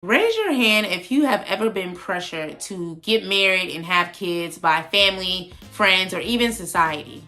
Raise your hand if you have ever been pressured to get married and have kids by family, friends, or even society.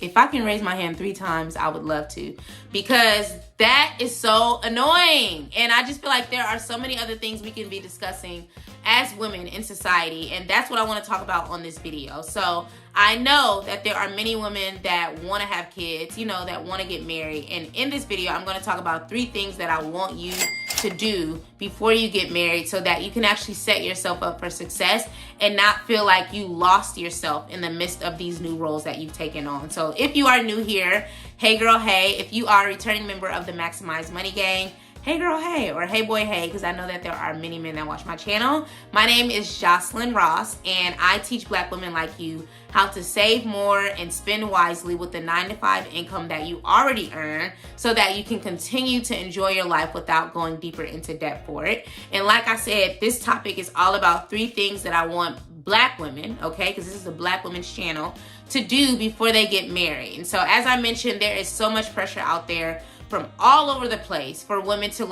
If I can raise my hand 3 times, I would love to, because that is so annoying. And I just feel like there are so many other things we can be discussing as women in society, and that's what I want to talk about on this video. So I know that there are many women that want to have kids, that want to get married. And in this video, I'm going to talk about 3 things that I want you to do before you get married so that you can actually set yourself up for success and not feel like you lost yourself in the midst of these new roles that you've taken on. So if you are new here, hey girl, hey. If you are a returning member of the Maximize Money Gang, hey girl, hey, or hey boy, hey, because I know that there are many men that watch my channel. My name is Jocelyn Ross, and I teach Black women like you how to save more and spend wisely with the 9-to-5 income that you already earn so that you can continue to enjoy your life without going deeper into debt for it. And like I said, this topic is all about 3 things that I want Black women, okay, because this is a Black women's channel, to do before they get married. And so as I mentioned, there is so much pressure out there from all over the place for women to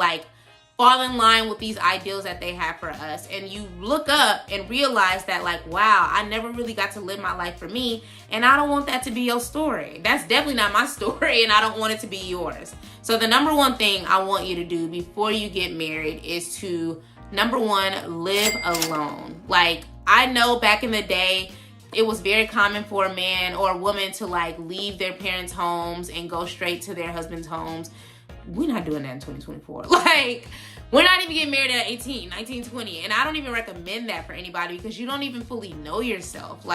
fall in line with these ideals that they have for us. And you look up and realize that wow, I never really got to live my life for me, and I don't want that to be your story. That's definitely not my story, and I don't want it to be yours. So the number 1 thing I want you to do before you get married is to, number 1, live alone. I know back in the day, it was very common for a man or a woman to leave their parents' homes and go straight to their husband's homes. We're not doing that in 2024. We're not even getting married at 18, 19, 20. And I don't even recommend that for anybody because you don't even fully know yourself.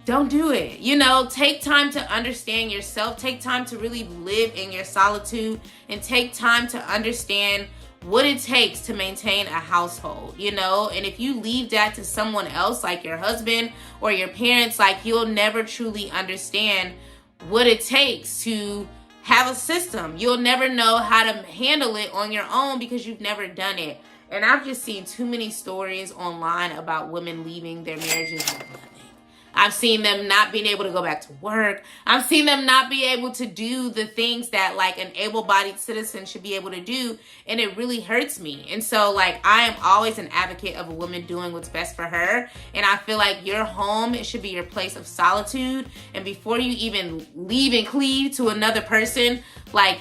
Don't do it. Take time to understand yourself. Take time to really live in your solitude, and take time to understand what it takes to maintain a household, and if you leave that to someone else, like your husband or your parents, you'll never truly understand what it takes to have a system. You'll never know how to handle it on your own because you've never done it. And I've just seen too many stories online about women leaving their marriages with nothing. I've seen them not being able to go back to work. I've seen them not be able to do the things that an able-bodied citizen should be able to do. And it really hurts me. And so I am always an advocate of a woman doing what's best for her. And I feel like your home, it should be your place of solitude. And before you even leave and cleave to another person,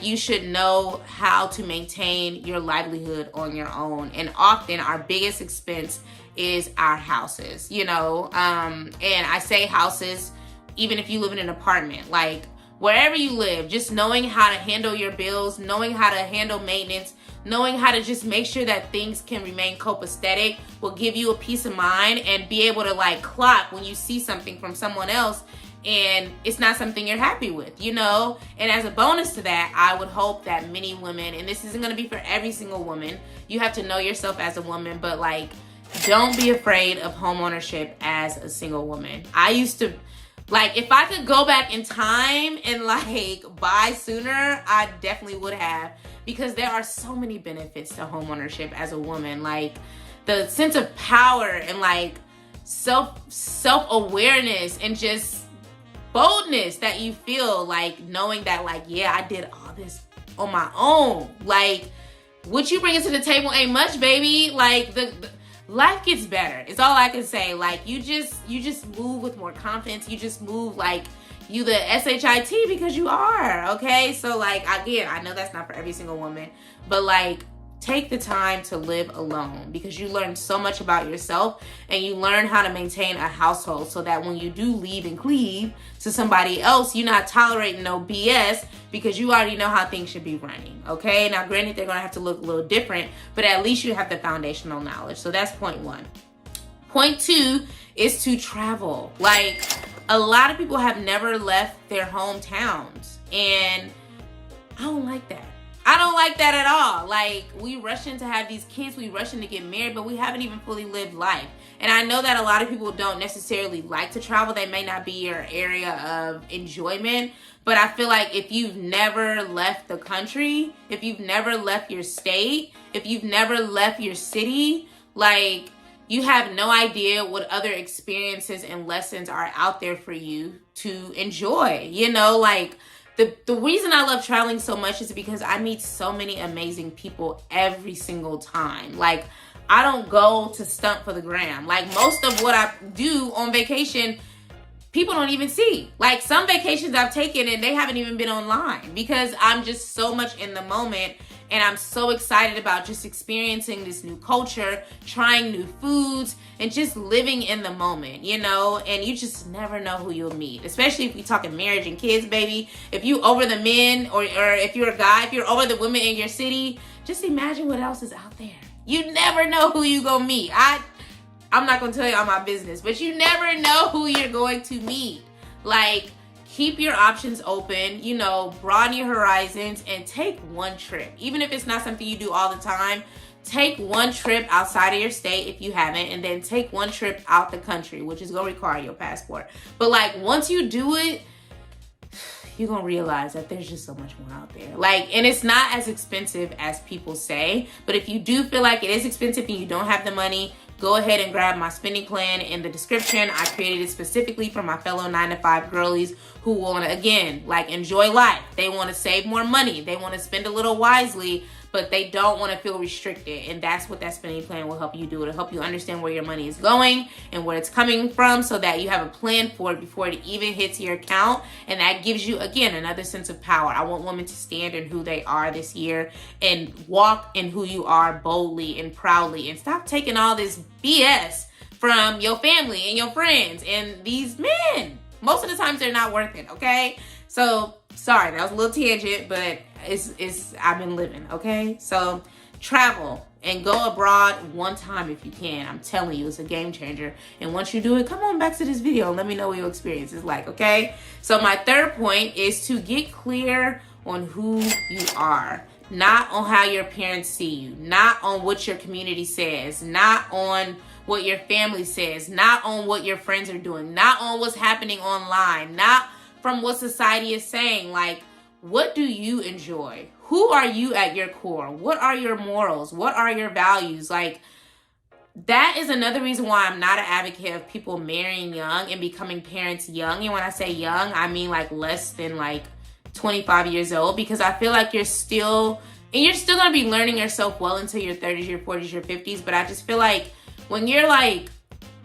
you should know how to maintain your livelihood on your own. And often our biggest expense is our houses, and I say houses, even if you live in an apartment, wherever you live, just knowing how to handle your bills, knowing how to handle maintenance, knowing how to just make sure that things can remain copacetic will give you a peace of mind, and be able to clock when you see something from someone else and it's not something you're happy with, And as a bonus to that, I would hope that many women, and this isn't going to be for every single woman, you have to know yourself as a woman, but don't be afraid of homeownership as a single woman. I used to, if I could go back in time and buy sooner, I definitely would have, because there are so many benefits to homeownership as a woman. The sense of power and self-awareness and just boldness that you feel knowing that yeah, I did all this on my own. What you bring to the table ain't much, baby. The life gets better. It's all I can say. You just move with more confidence. You just move you the SHIT because you are, okay? So again, I know that's not for every single woman, but take the time to live alone, because you learn so much about yourself, and you learn how to maintain a household so that when you do leave and cleave to somebody else, you're not tolerating no BS, because you already know how things should be running, okay? Now, granted, they're gonna have to look a little different, but at least you have the foundational knowledge. So that's point 1. Point 2 is to travel. A lot of people have never left their hometowns, and I don't like that. I don't like that at all. We rush in to have these kids, we rush in to get married, but we haven't even fully lived life. And I know that a lot of people don't necessarily like to travel. They may not be your area of enjoyment, but I feel like if you've never left the country, if you've never left your state, if you've never left your city, you have no idea what other experiences and lessons are out there for you to enjoy, The reason I love traveling so much is because I meet so many amazing people every single time. Like, I don't go to stunt for the gram. Like, most of what I do on vacation, people don't even see. Like, some vacations I've taken and they haven't even been online because I'm just so much in the moment. And I'm so excited about just experiencing this new culture, trying new foods, and just living in the moment, you know? And you just never know who you'll meet, especially if we're talking marriage and kids, baby. If you over the men, or if you're a guy, if you're over the women in your city, just imagine what else is out there. You never know who you gonna meet. I'm not gonna tell you all my business, but you never know who you're going to meet. Like, keep your options open, you know, broaden your horizons, and take one trip. Even if it's not something you do all the time, take one trip outside of your state if you haven't, and then take one trip out the country, which is gonna require your passport. But like, once you do it, you're gonna realize that there's just so much more out there. Like, and it's not as expensive as people say, but if you do feel like it is expensive and you don't have the money, go ahead and grab my spending plan in the description. I created it specifically for my fellow 9-to-5 girlies who want to, again, like, enjoy life. They want to save more money. They want to spend a little wisely, but they don't want to feel restricted. And that's what that spending plan will help you do. It'll help you understand where your money is going and where it's coming from, so that you have a plan for it before it even hits your account. And that gives you, again, another sense of power. I want women to stand in who they are this year and walk in who you are boldly and proudly, and stop taking all this BS from your family and your friends and these men. Most of the times they're not worth it, okay? So, sorry, that was a little tangent, but it's I've been living, okay? So, travel and go abroad one time if you can. I'm telling you, it's a game changer. And once you do it, come on back to this video and let me know what your experience is like, okay? So, my third point is to get clear on who you are. Not on how your parents see you, not on what your community says, not on what your family says, not on what your friends are doing, not on what's happening online, not from what society is saying. Like, what do you enjoy? Who are you at your core? What are your morals? What are your values? Like, that is another reason why I'm not an advocate of people marrying young and becoming parents young. And when I say young, I mean like less than like 25 years old, because I feel like you're still going to be learning yourself well until your 30s, your 40s, your 50s. But I just feel like when you're like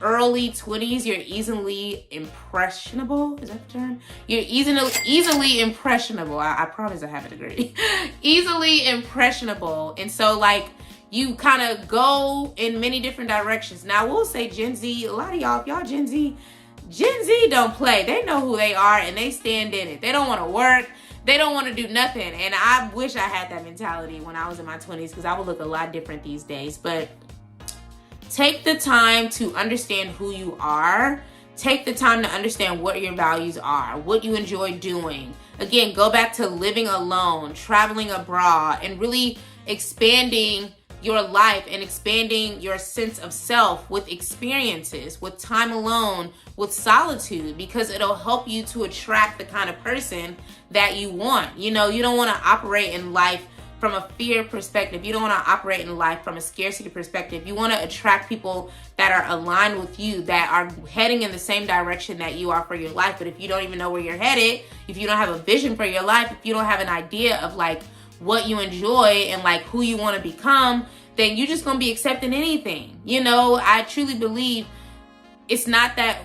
early 20s, you're easily impressionable. Is that the term? You're easily impressionable. I promise I have a degree. Easily impressionable. And so like, you kind of go in many different directions. Now, we'll say Gen Z, a lot of y'all, if y'all Gen Z don't play. They know who they are and they stand in it. They don't want to work. They don't want to do nothing. And I wish I had that mentality when I was in my 20s, because I would look a lot different these days. But take the time to understand who you are. Take the time to understand what your values are, what you enjoy doing. Again, go back to living alone, traveling abroad, and really expanding your life and expanding your sense of self with experiences, with time alone, with solitude, because it'll help you to attract the kind of person that you want. You know, you don't want to operate in life from a fear perspective. You don't want to operate in life from a scarcity perspective. You want to attract people that are aligned with you, that are heading in the same direction that you are for your life. But if you don't even know where you're headed, if you don't have a vision for your life, if you don't have an idea of like what you enjoy and like who you want to become, then you're just going to be accepting anything. You know, I truly believe it's not that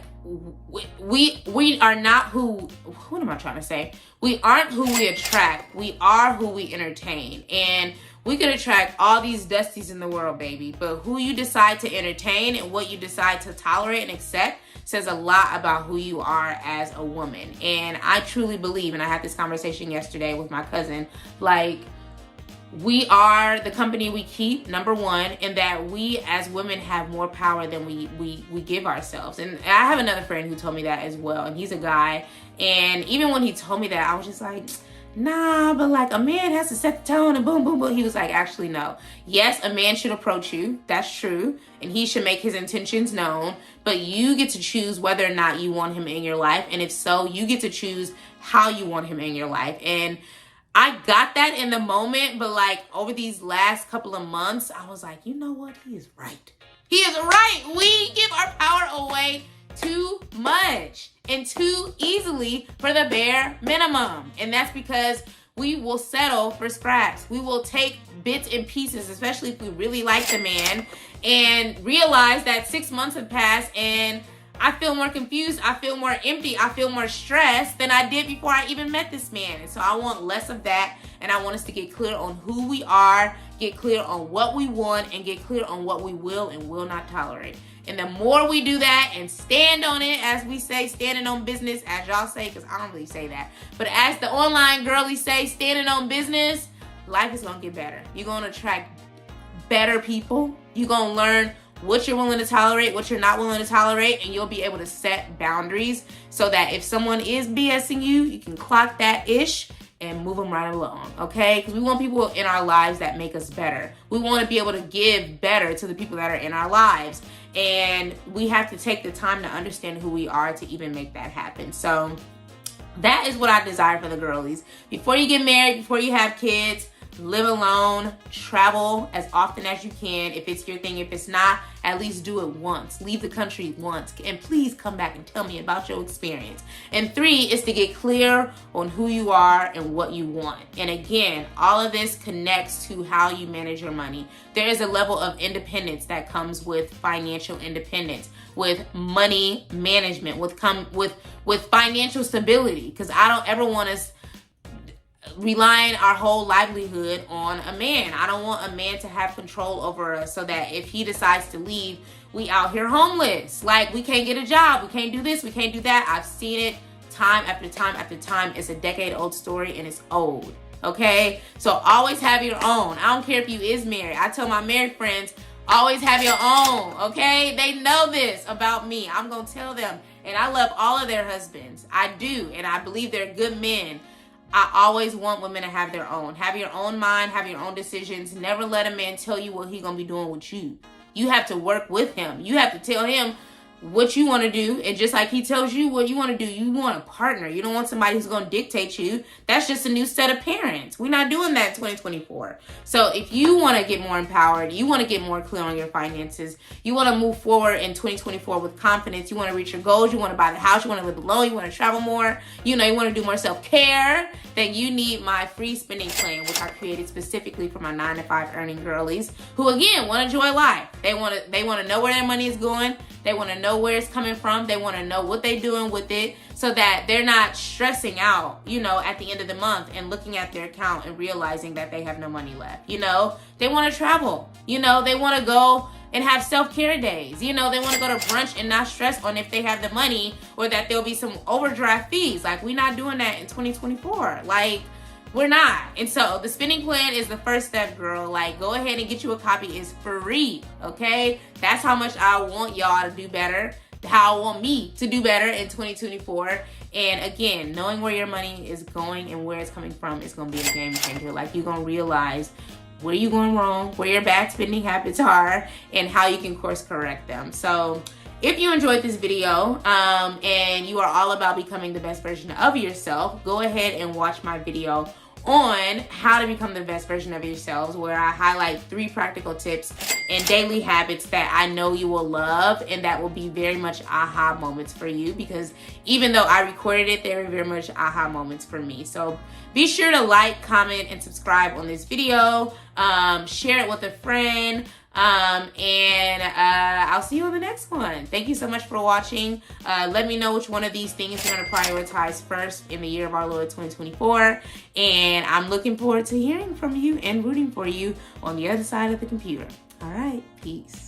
we are not who, what am I trying to say? We aren't who we attract. We are who we entertain. And we could attract all these dusties in the world, baby. But who you decide to entertain and what you decide to tolerate and accept says a lot about who you are as a woman. And I truly believe, and I had this conversation yesterday with my cousin, like, we are the company we keep, number one, and that we as women have more power than we give ourselves. And I have another friend who told me that as well, and he's a guy. And even when he told me that, I was just like, nah, but like a man has to set the tone and boom, boom, boom. He was like, actually, no. Yes, a man should approach you. That's true. And he should make his intentions known. But you get to choose whether or not you want him in your life. And if so, you get to choose how you want him in your life. And I got that in the moment, but like over these last couple of months, I was like, you know what? He is right. He is right. We give our power away too much and too easily for the bare minimum. And that's because we will settle for scraps. We will take bits and pieces, especially if we really like the man, and realize that 6 months have passed and I feel more confused, I feel more empty, I feel more stressed than I did before I even met this man. And so I want less of that, and I want us to get clear on who we are, get clear on what we want, and get clear on what we will and will not tolerate. And the more we do that and stand on it, as we say, standing on business, as y'all say, because I don't really say that, but as the online girlies say, standing on business, life is gonna get better. You're gonna attract better people. You're gonna learn what you're willing to tolerate, what you're not willing to tolerate, and you'll be able to set boundaries so that if someone is BSing you, you can clock that ish and move them right along, okay? Because we want people in our lives that make us better. We want to be able to give better to the people that are in our lives, and we have to take the time to understand who we are to even make that happen. So that is what I desire for the girlies. Before you get married, before you have kids, live alone, travel as often as you can if it's your thing. If it's not, at least do it once. Leave the country once. And please come back and tell me about your experience. And 3 is to get clear on who you are and what you want. And again, all of this connects to how you manage your money. There is a level of independence that comes with financial independence, with money management, with financial stability. Because I don't ever want us relying our whole livelihood on a man. I don't want a man to have control over us so that if he decides to leave, we out here homeless. Like, we can't get a job, we can't do this, we can't do that. I've seen it time after time after time. It's a decade-old story and it's old, okay? So always have your own. I don't care if you is married. I tell my married friends, always have your own, okay? They know this about me. I'm gonna tell them. And I love all of their husbands. I do, and I believe they're good men. I always want women to have their own. Have your own mind, have your own decisions. Never let a man tell you what he's going to be doing with you. You have to work with him. You have to tell him what you want to do. And just like he tells you what you want to do, you want a partner. You don't want somebody who's going to dictate you. That's just a new set of parents. We're not doing that in 2024. So if you want to get more empowered, you want to get more clear on your finances, you want to move forward in 2024 with confidence, you want to reach your goals, you want to buy the house, you want to live alone, you want to travel more, you want to do more self-care, then you need my free spending plan, which I created specifically for my 9-to-5 earning girlies who, again, want to enjoy life. They want to know where their money is going. They want to know where it's coming from. They want to know what they're doing with it so that they're not stressing out, at the end of the month and looking at their account and realizing that they have no money left. They want to travel. They want to go and have self-care days. They want to go to brunch and not stress on if they have the money or that there'll be some overdraft fees. Like, we're not doing that in 2024. Like, we're not. And so the spending plan is the first step, girl. Like, go ahead and get you a copy. It's free, okay? That's how much I want y'all to do better, how I want me to do better in 2024. And again, knowing where your money is going and where it's coming from is going to be a game changer. Like, you're going to realize where you're going wrong, where your bad spending habits are, and how you can course correct them. So if you enjoyed this video and you are all about becoming the best version of yourself, go ahead and watch my video on how to become the best version of yourselves, where I highlight 3 practical tips and daily habits that I know you will love and that will be very much aha moments for you, because even though I recorded it, they were very much aha moments for me. So be sure to like, comment, and subscribe on this video. Share it with a friend. And I'll see you on the next one. Thank you so much for watching. Let me know which one of these things you're going to prioritize first in the year of our Lord 2024. And I'm looking forward to hearing from you and rooting for you on the other side of the computer. All right, peace.